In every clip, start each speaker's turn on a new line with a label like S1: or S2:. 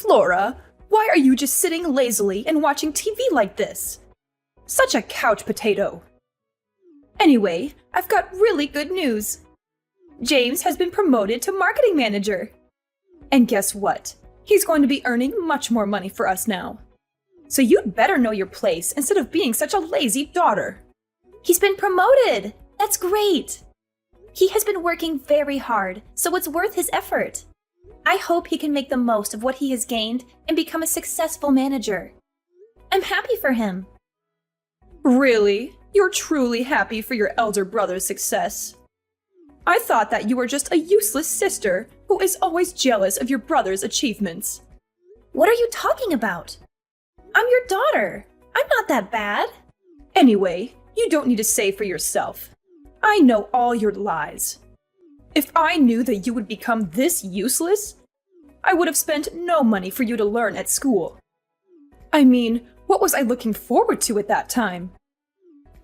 S1: Flora, why are you just sitting lazily and watching TV like this? Such a couch potato. Anyway, I've got really good news. James has been promoted to marketing manager. And guess what? He's going to be earning much more money for us now. So you'd better know your place instead of being such a lazy daughter.
S2: He's been promoted! That's great! He has been working very hard, so it's worth his effort. I hope he can make the most of what he has gained and become a successful manager. I'm happy for him.
S1: Really? You're truly happy for your elder brother's success? I thought that you were just a useless sister who is always jealous of your brother's achievements.
S2: What are you talking about? I'm your daughter. I'm not that bad.
S1: Anyway, you don't need to say for yourself. I know all your lies. If I knew that you would become this useless, I would have spent no money for you to learn at school. I mean, what was I looking forward to at that time?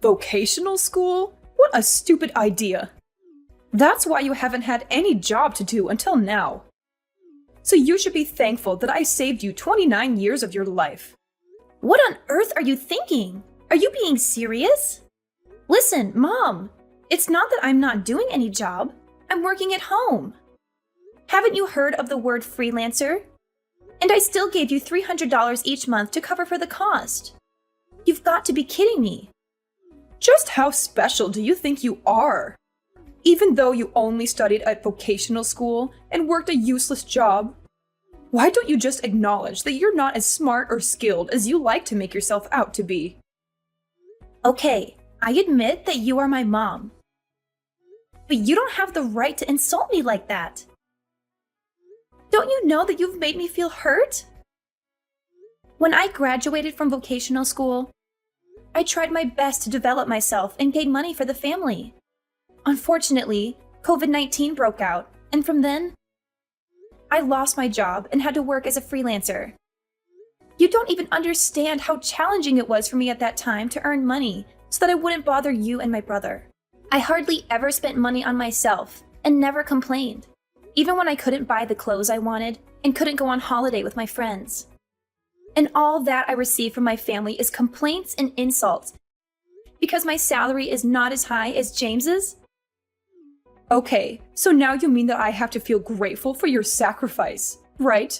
S1: Vocational school? What a stupid idea. That's why you haven't had any job to do until now. So you should be thankful that I saved you 29 years of your life.
S2: What on earth are you thinking? Are you being serious? Listen, Mom, it's not that I'm not doing any job. I'm working at home. Haven't you heard of the word freelancer? And I still gave you $300 each month to cover for the cost. You've got to be kidding me.
S1: Just how special do you think you are? Even though you only studied at vocational school and worked a useless job, why don't you just acknowledge that you're not as smart or skilled as you like to make yourself out to be?
S2: Okay, I admit that you are my mom. But you don't have the right to insult me like that. Don't you know that you've made me feel hurt? When I graduated from vocational school, I tried my best to develop myself and gain money for the family. Unfortunately, COVID-19 broke out, and from then, I lost my job and had to work as a freelancer. You don't even understand how challenging it was for me at that time to earn money so that I wouldn't bother you and my brother. I hardly ever spent money on myself and never complained, even when I couldn't buy the clothes I wanted and couldn't go on holiday with my friends. And all that I receive from my family is complaints and insults because my salary is not as high as James's.
S1: Okay, so now you mean that I have to feel grateful for your sacrifice, right?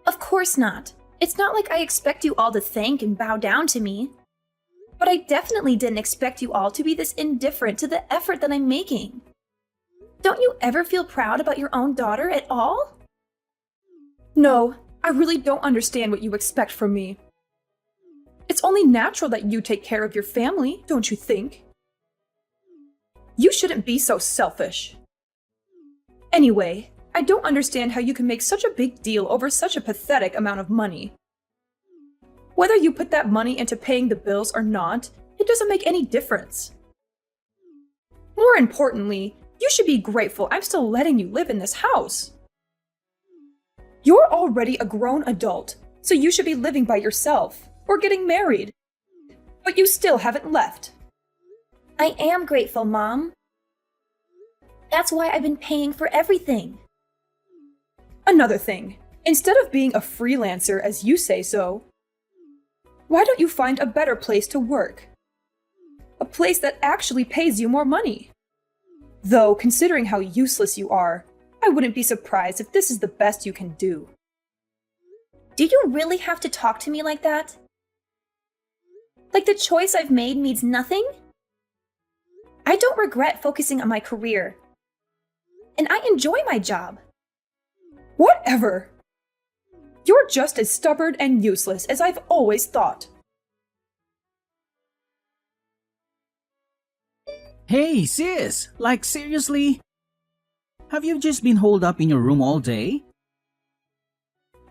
S2: Of course not. It's not like I expect you all to thank and bow down to me. But I definitely didn't expect you all to be this indifferent to the effort that I'm making. Don't you ever feel proud about your own daughter at all?
S1: No, I really don't understand what you expect from me. It's only natural that you take care of your family, don't you think? You shouldn't be so selfish. Anyway, I don't understand how you can make such a big deal over such a pathetic amount of money. Whether you put that money into paying the bills or not, it doesn't make any difference. More importantly, you should be grateful I'm still letting you live in this house. You're already a grown adult, so you should be living by yourself or getting married. But you still haven't left.
S2: I am grateful, Mom. That's why I've been paying for everything.
S1: Another thing, instead of being a freelancer as you say so, why don't you find a better place to work? A place that actually pays you more money. Though, considering how useless you are, I wouldn't be surprised if this is the best you can do.
S2: Do you really have to talk to me like that? Like the choice I've made means nothing? I don't regret focusing on my career. And I enjoy my job.
S1: Whatever! You're just as stubborn and useless as I've always thought.
S3: Hey, sis! Like, seriously? Have you just been holed up in your room all day?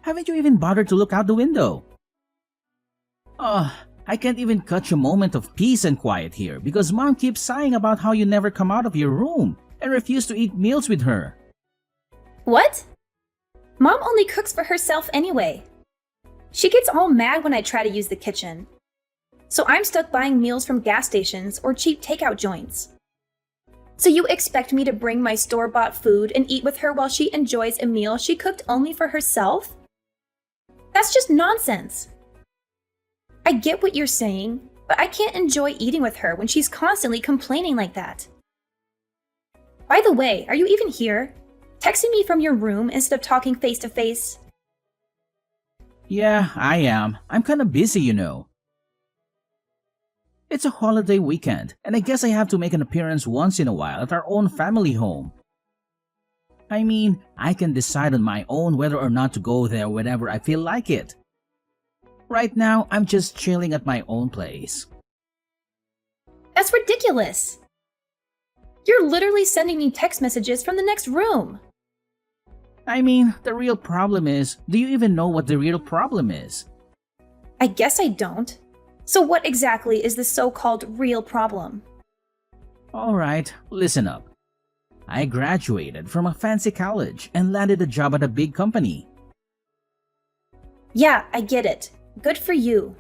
S3: Haven't you even bothered to look out the window? I can't even catch a moment of peace and quiet here because Mom keeps sighing about how you never come out of your room and refuse to eat meals with her.
S2: What? Mom only cooks for herself anyway. She gets all mad when I try to use the kitchen. So I'm stuck buying meals from gas stations or cheap takeout joints. So you expect me to bring my store-bought food and eat with her while she enjoys a meal she cooked only for herself? That's just nonsense. I get what you're saying, but I can't enjoy eating with her when she's constantly complaining like that. By the way, are you even here? Texting me from your room instead of talking face to face?
S3: Yeah, I am. I'm kinda busy, you know. It's a holiday weekend, and I guess I have to make an appearance once in a while at our own family home. I mean, I can decide on my own whether or not to go there whenever I feel like it. Right now, I'm just chilling at my own place.
S2: That's ridiculous. You're literally sending me text messages from the next room.
S3: I mean, the real problem is, do you even know what the real problem is?
S2: I guess I don't. So what exactly is the so-called real problem?
S3: Alright, listen up. I graduated from a fancy college and landed a job at a big company.
S2: Yeah, I get it. Good for you.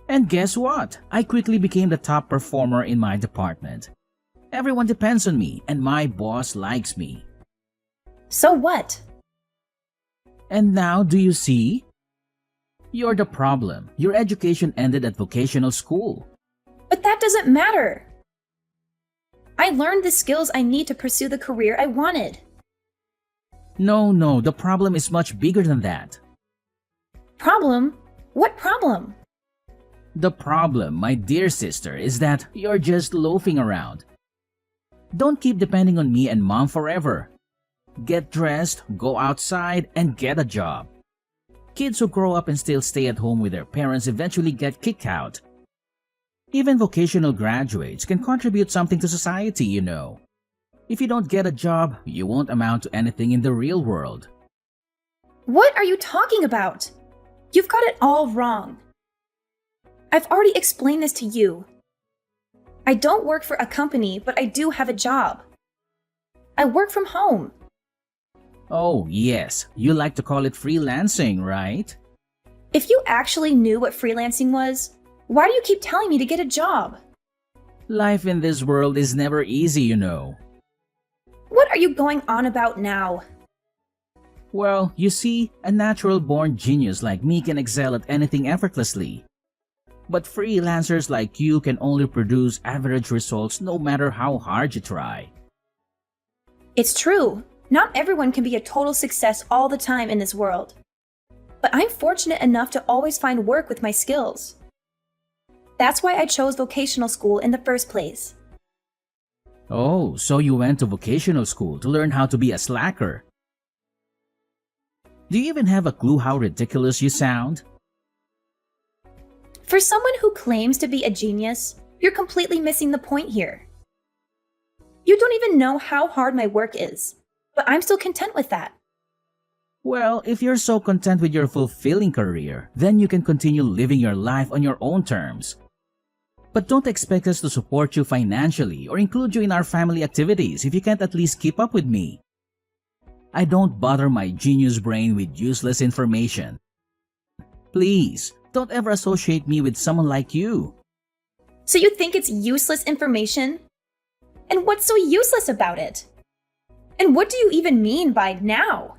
S3: And guess what? I quickly became the top performer in my department. Everyone depends on me and my boss likes me.
S2: So what?
S3: And now, do you see? You're the problem. Your education ended at vocational school.
S2: But that doesn't matter. I learned the skills I need to pursue the career I wanted.
S3: No, the problem is much bigger than that.
S2: Problem? What problem?
S3: The problem, my dear sister, is that you're just loafing around. Don't keep depending on me and mom forever. Get dressed, go outside, and get a job. Kids who grow up and still stay at home with their parents eventually get kicked out. Even vocational graduates can contribute something to society, you know. If you don't get a job, you won't amount to anything in the real world.
S2: What are you talking about? You've got it all wrong. I've already explained this to you. I don't work for a company, but I do have a job. I work from home.
S3: Oh, yes, you like to call it freelancing, right?
S2: If you actually knew what freelancing was, why do you keep telling me to get a job?
S3: Life in this world is never easy, you know.
S2: What are you going on about now?
S3: Well, you see, a natural-born genius like me can excel at anything effortlessly. But freelancers like you can only produce average results no matter how hard you try.
S2: It's true. Not everyone can be a total success all the time in this world. But I'm fortunate enough to always find work with my skills. That's why I chose vocational school in the first place.
S3: Oh, so you went to vocational school to learn how to be a slacker. Do you even have a clue how ridiculous you sound?
S2: For someone who claims to be a genius, you're completely missing the point here. You don't even know how hard my work is, but I'm still content with that.
S3: Well, if you're so content with your fulfilling career, then you can continue living your life on your own terms. But don't expect us to support you financially or include you in our family activities if you can't at least keep up with me. I don't bother my genius brain with useless information. Please, don't ever associate me with someone like you.
S2: So you think it's useless information? And what's so useless about it? And what do you even mean by now?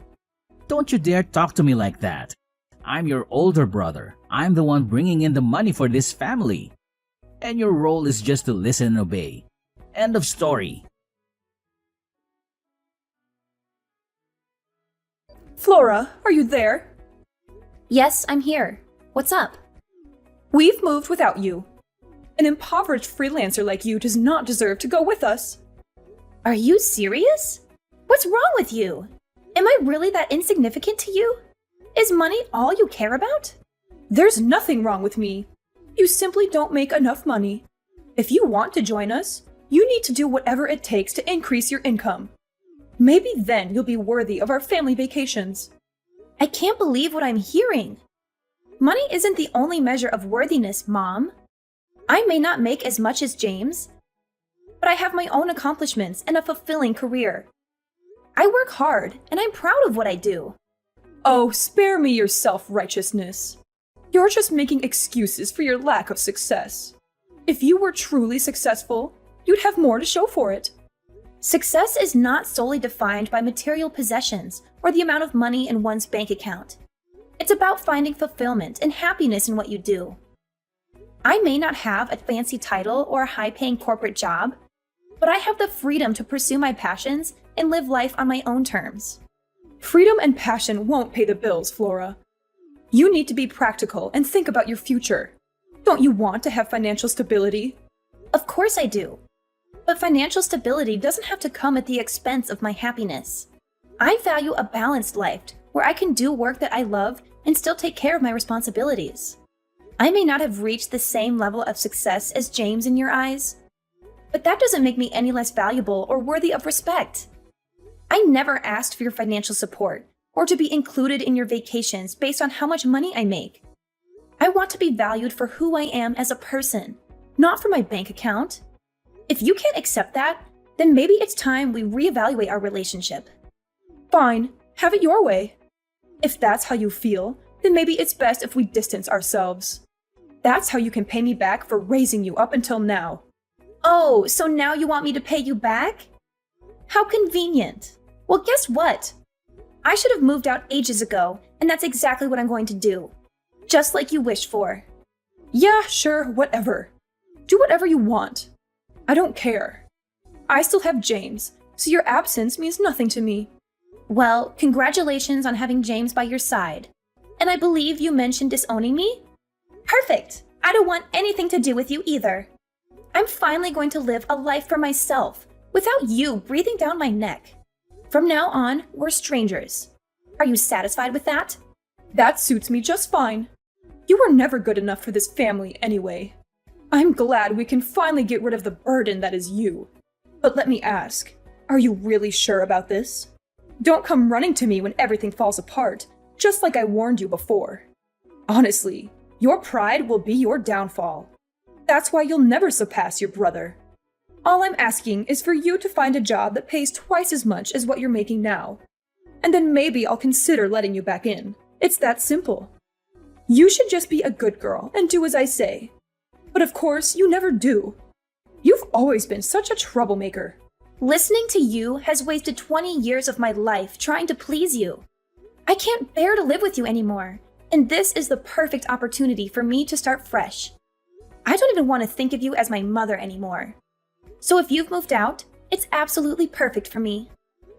S3: Don't you dare talk to me like that. I'm your older brother. I'm the one bringing in the money for this family. And your role is just to listen and obey. End of story.
S1: Flora, are you there?
S2: Yes, I'm here. What's up?
S1: We've moved without you. An impoverished freelancer like you does not deserve to go with us.
S2: Are you serious? What's wrong with you? Am I really that insignificant to you? Is money all you care about?
S1: There's nothing wrong with me. You simply don't make enough money. If you want to join us, you need to do whatever it takes to increase your income. Maybe then you'll be worthy of our family vacations.
S2: I can't believe what I'm hearing. Money isn't the only measure of worthiness, Mom. I may not make as much as James, but I have my own accomplishments and a fulfilling career. I work hard, and I'm proud of what I do.
S1: Oh, spare me your self-righteousness. You're just making excuses for your lack of success. If you were truly successful, you'd have more to show for it.
S2: Success is not solely defined by material possessions or the amount of money in one's bank account. It's It's about finding fulfillment and happiness in what you do. I may not have a fancy title or a high-paying corporate job, but I have the freedom to pursue my passions and live life on my own terms.
S1: Freedom and passion won't pay the bills, Flora. You need to be practical and think about your future. Don't you want to have financial stability?
S2: Of course I do. But financial stability doesn't have to come at the expense of my happiness. I value a balanced life where I can do work that I love and still take care of my responsibilities. I may not have reached the same level of success as James in your eyes, but that doesn't make me any less valuable or worthy of respect. I never asked for your financial support or to be included in your vacations based on how much money I make. I want to be valued for who I am as a person, not for my bank account. If you can't accept that, then maybe it's time we reevaluate our relationship.
S1: Fine, have it your way. If that's how you feel, then maybe it's best if we distance ourselves. That's how you can pay me back for raising you up until now.
S2: Oh, so now you want me to pay you back? How convenient. Well, guess what? I should have moved out ages ago, and that's exactly what I'm going to do. Just like you wished for.
S1: Yeah, sure, whatever. Do whatever you want. I don't care. I still have James, so your absence means nothing to me.
S2: Well, congratulations on having James by your side. And I believe you mentioned disowning me? Perfect! I don't want anything to do with you either. I'm finally going to live a life for myself, without you breathing down my neck. From now on, we're strangers. Are you satisfied with that?
S1: That suits me just fine. You were never good enough for this family anyway. I'm glad we can finally get rid of the burden that is you. But let me ask, are you really sure about this? Don't come running to me when everything falls apart, just like I warned you before. Honestly, your pride will be your downfall. That's why you'll never surpass your brother. All I'm asking is for you to find a job that pays twice as much as what you're making now. And then maybe I'll consider letting you back in. It's that simple. You should just be a good girl and do as I say. But of course, you never do. You've always been such a troublemaker.
S2: Listening to you has wasted 20 years of my life trying to please you. I can't bear to live with you anymore, and this is the perfect opportunity for me to start fresh. I don't even want to think of you as my mother anymore. So if you've moved out, it's absolutely perfect for me.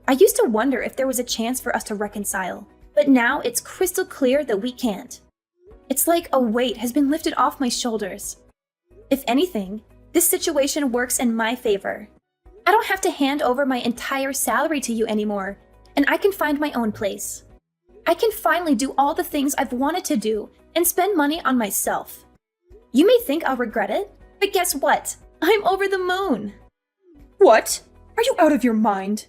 S2: I used to wonder if there was a chance for us to reconcile, but now it's crystal clear that we can't. It's like a weight has been lifted off my shoulders. If anything, this situation works in my favor. I don't have to hand over my entire salary to you anymore, and I can find my own place. I can finally do all the things I've wanted to do and spend money on myself. You may think I'll regret it, but guess what? I'm over the moon.
S1: What? Are you out of your mind?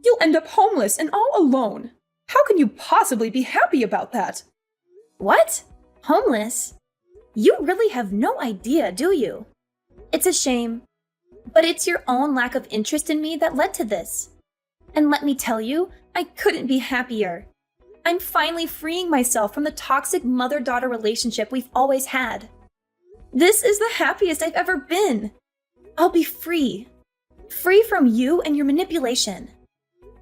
S1: You'll end up homeless and all alone. How can you possibly be happy about that?
S2: What? Homeless? You really have no idea, do you? It's a shame, but it's your own lack of interest in me that led to this. And let me tell you, I couldn't be happier. I'm finally freeing myself from the toxic mother-daughter relationship we've always had. This is the happiest I've ever been. I'll be free. Free from you and your manipulation.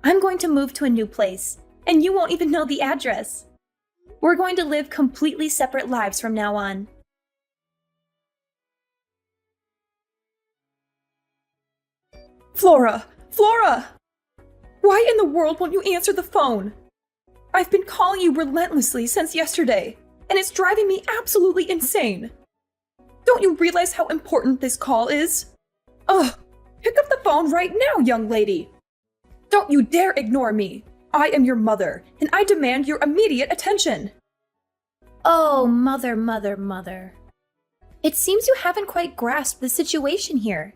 S2: I'm going to move to a new place, and you won't even know the address. We're going to live completely separate lives from now on.
S1: Flora! Flora! Why in the world won't you answer the phone? I've been calling you relentlessly since yesterday, and it's driving me absolutely insane. Don't you realize how important this call is? Ugh! Pick up the phone right now, young lady! Don't you dare ignore me! I am your mother, and I demand your immediate attention!
S2: Oh, mother, mother, mother. It seems you haven't quite grasped the situation here.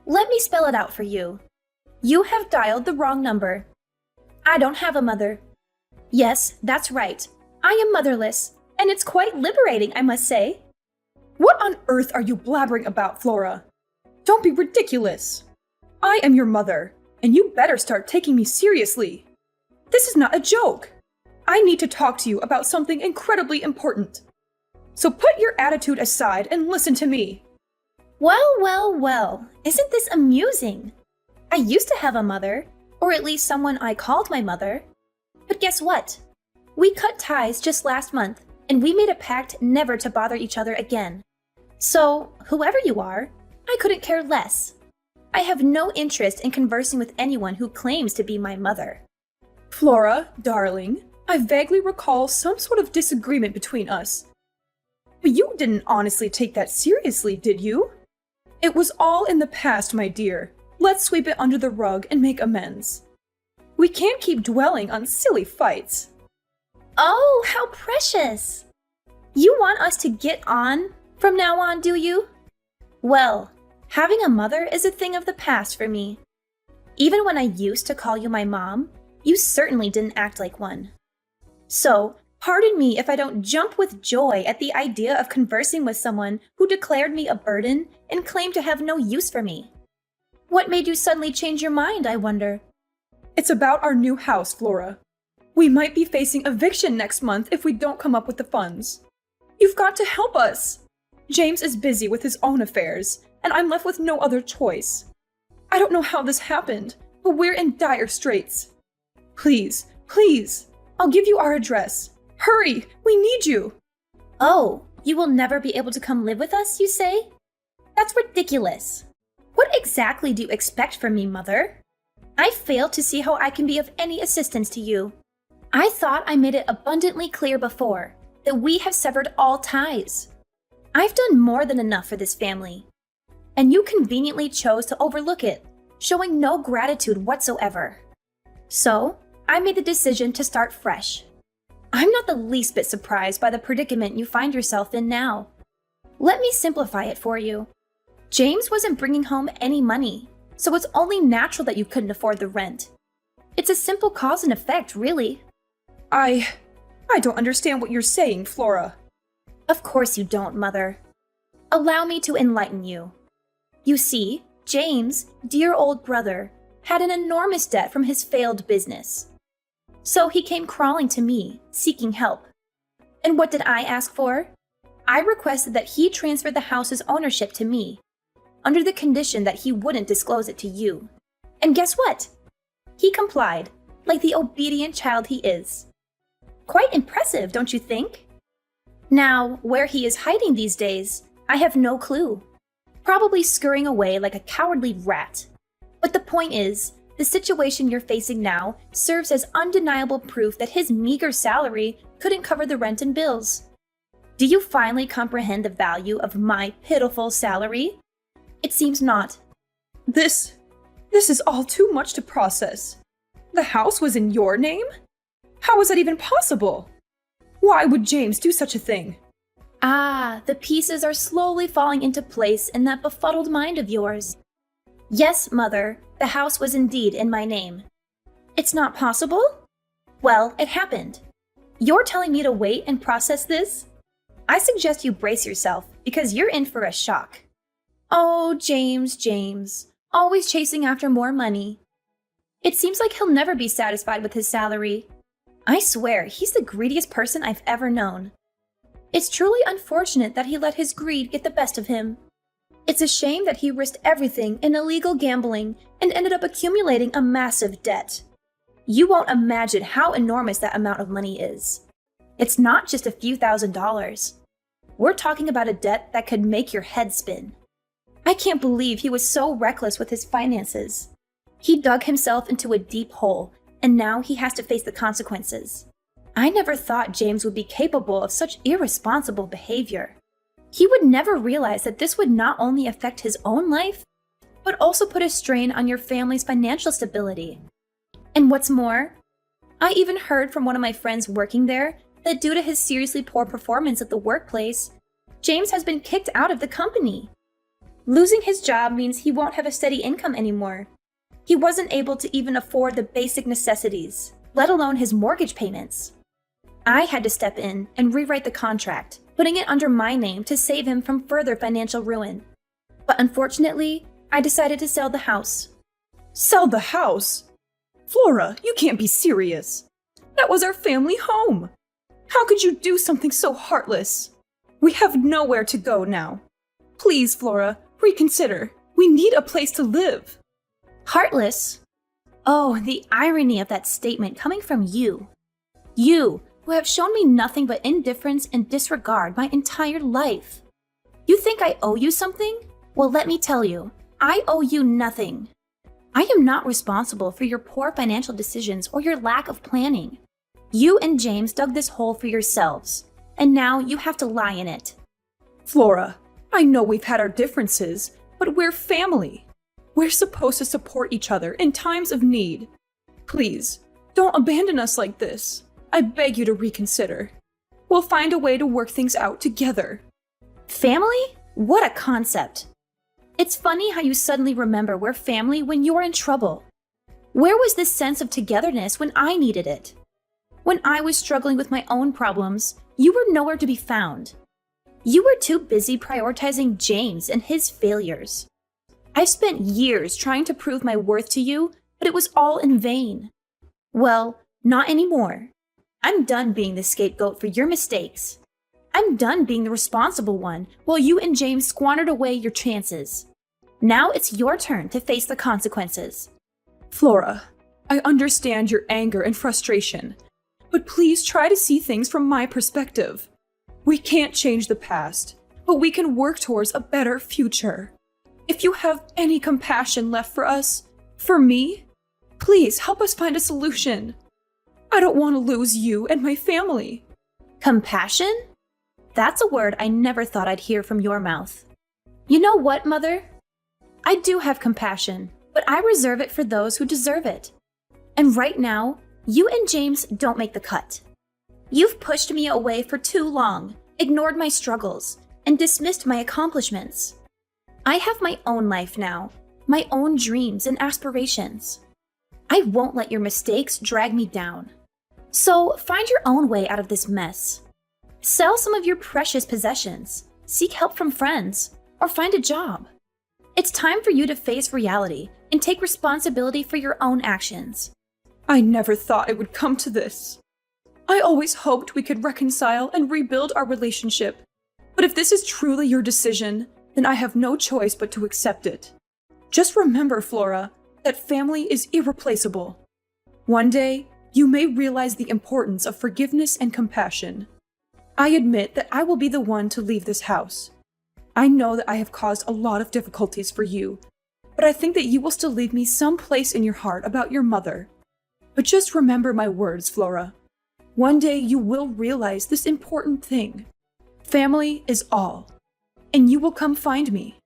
S2: Let me spell it out for you. You have dialed the wrong number. I don't have a mother. Yes, that's right. I am motherless, and it's quite liberating, I must say.
S1: What on earth are you blabbering about, Flora? Don't be ridiculous. I am your mother, and you better start taking me seriously. This is not a joke. I need to talk to you about something incredibly important. So put your attitude aside and listen to me.
S2: Well, well, well, isn't this amusing? I used to have a mother, or at least someone I called my mother. But guess what? We cut ties just last month, and we made a pact never to bother each other again. So, whoever you are, I couldn't care less. I have no interest in conversing with anyone who claims to be my mother.
S1: Flora, darling, I vaguely recall some sort of disagreement between us. But you didn't honestly take that seriously, did you? It was all in the past, my dear. Let's sweep it under the rug and make amends. We can't keep dwelling on silly fights.
S2: Oh, how precious! You want us to get on from now on, do you? Well, having a mother is a thing of the past for me. Even when I used to call you my mom, you certainly didn't act like one. So, pardon me if I don't jump with joy at the idea of conversing with someone who declared me a burden and claimed to have no use for me. What made you suddenly change your mind, I wonder?
S1: It's about our new house, Flora. We might be facing eviction next month if we don't come up with the funds. You've got to help us. James is busy with his own affairs, and I'm left with no other choice. I don't know how this happened, but we're in dire straits. Please, please, I'll give you our address. Hurry, we need you.
S2: Oh, you will never be able to come live with us, you say? That's ridiculous. What exactly do you expect from me, Mother? I fail to see how I can be of any assistance to you. I thought I made it abundantly clear before that we have severed all ties. I've done more than enough for this family, and you conveniently chose to overlook it, showing no gratitude whatsoever. So, I made the decision to start fresh. I'm not the least bit surprised by the predicament you find yourself in now. Let me simplify it for you. James wasn't bringing home any money, so it's only natural that you couldn't afford the rent. It's a simple cause and effect, really.
S1: I don't understand what you're saying, Flora.
S2: Of course you don't, Mother. Allow me to enlighten you. You see, James, dear old brother, had an enormous debt from his failed business. So he came crawling to me, seeking help. And what did I ask for? I requested that he transfer the house's ownership to me, under the condition that he wouldn't disclose it to you. And guess what? He complied, like the obedient child he is. Quite impressive, don't you think? Now, where he is hiding these days, I have no clue. Probably scurrying away like a cowardly rat. But the point is, the situation you're facing now serves as undeniable proof that his meager salary couldn't cover the rent and bills. Do you finally comprehend the value of my pitiful salary? It seems not.
S1: This is all too much to process. The house was in your name? How was that even possible? Why would James do such a thing?
S2: Ah, the pieces are slowly falling into place in that befuddled mind of yours. Yes, Mother, the house was indeed in my name. It's not possible? Well, it happened. You're telling me to wait and process this? I suggest you brace yourself, because you're in for a shock. Oh, James, always chasing after more money. It seems like he'll never be satisfied with his salary. I swear, he's the greediest person I've ever known. It's truly unfortunate that he let his greed get the best of him. It's a shame that he risked everything in illegal gambling and ended up accumulating a massive debt. You won't imagine how enormous that amount of money is. It's not just a few $1,000s. We're talking about a debt that could make your head spin. I can't believe he was so reckless with his finances. He dug himself into a deep hole, and now he has to face the consequences. I never thought James would be capable of such irresponsible behavior. He would never realize that this would not only affect his own life, but also put a strain on your family's financial stability. And what's more, I even heard from one of my friends working there that due to his seriously poor performance at the workplace, James has been kicked out of the company. Losing his job means he won't have a steady income anymore. He wasn't able to even afford the basic necessities, let alone his mortgage payments. I had to step in and rewrite the contract, putting it under my name to save him from further financial ruin. But unfortunately, I decided to sell the house.
S1: Sell the house? Flora, you can't be serious. That was our family home. How could you do something so heartless? We have nowhere to go now. Please, Flora, reconsider. We need a place to live.
S2: Heartless? Oh, the irony of that statement coming from you. You, who who have shown me nothing but indifference and disregard my entire life. You think I owe you something? Well, let me tell you, I owe you nothing. I am not responsible for your poor financial decisions or your lack of planning. You and James dug this hole for yourselves, and now you have to lie in it.
S1: Flora, I know we've had our differences, but we're family. We're supposed to support each other in times of need. Please, don't abandon us like this. I beg you to reconsider. We'll find a way to work things out together.
S2: Family? What a concept. It's funny how you suddenly remember we're family when you're in trouble. Where was this sense of togetherness when I needed it? When I was struggling with my own problems, you were nowhere to be found. You were too busy prioritizing James and his failures. I've spent years trying to prove my worth to you, but it was all in vain. Well, not anymore. I'm done being the scapegoat for your mistakes. I'm done being the responsible one while you and James squandered away your chances. Now it's your turn to face the consequences.
S1: Flora, I understand your anger and frustration, but please try to see things from my perspective. We can't change the past, but we can work towards a better future. If you have any compassion left for us, for me, please help us find a solution. I don't want to lose you and my family.
S2: Compassion? That's a word I never thought I'd hear from your mouth. You know what, Mother? I do have compassion, but I reserve it for those who deserve it. And right now, you and James don't make the cut. You've pushed me away for too long, ignored my struggles, and dismissed my accomplishments. I have my own life now, my own dreams and aspirations. I won't let your mistakes drag me down. So find your own way out of this mess. Sell some of your precious possessions, seek help from friends, or find a job. It's time for you to face reality and take responsibility for your own actions.
S1: I never thought it would come to this. I always hoped we could reconcile and rebuild our relationship. But if this is truly your decision, then I have no choice but to accept it. Just remember, Flora, that family is irreplaceable. One day, you may realize the importance of forgiveness and compassion. I admit that I will be the one to leave this house. I know that I have caused a lot of difficulties for you, but I think that you will still leave me some place in your heart about your mother. But just remember my words, Flora. One day you will realize this important thing. Family is all, and you will come find me.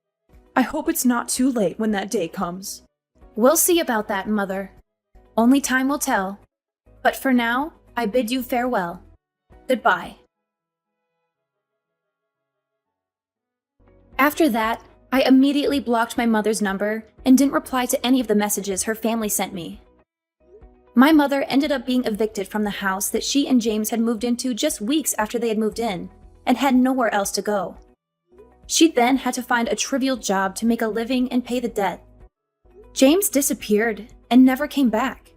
S1: I hope it's not too late when that day comes.
S2: We'll see about that, Mother. Only time will tell. But for now, I bid you farewell. Goodbye. After that, I immediately blocked my mother's number and didn't reply to any of the messages her family sent me. My mother ended up being evicted from the house that she and James had moved into just weeks after they had moved in, and had nowhere else to go. She then had to find a trivial job to make a living and pay the debt. James disappeared and never came back.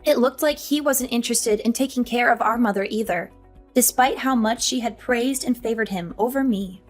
S2: It looked like he wasn't interested in taking care of our mother either, despite how much she had praised and favored him over me.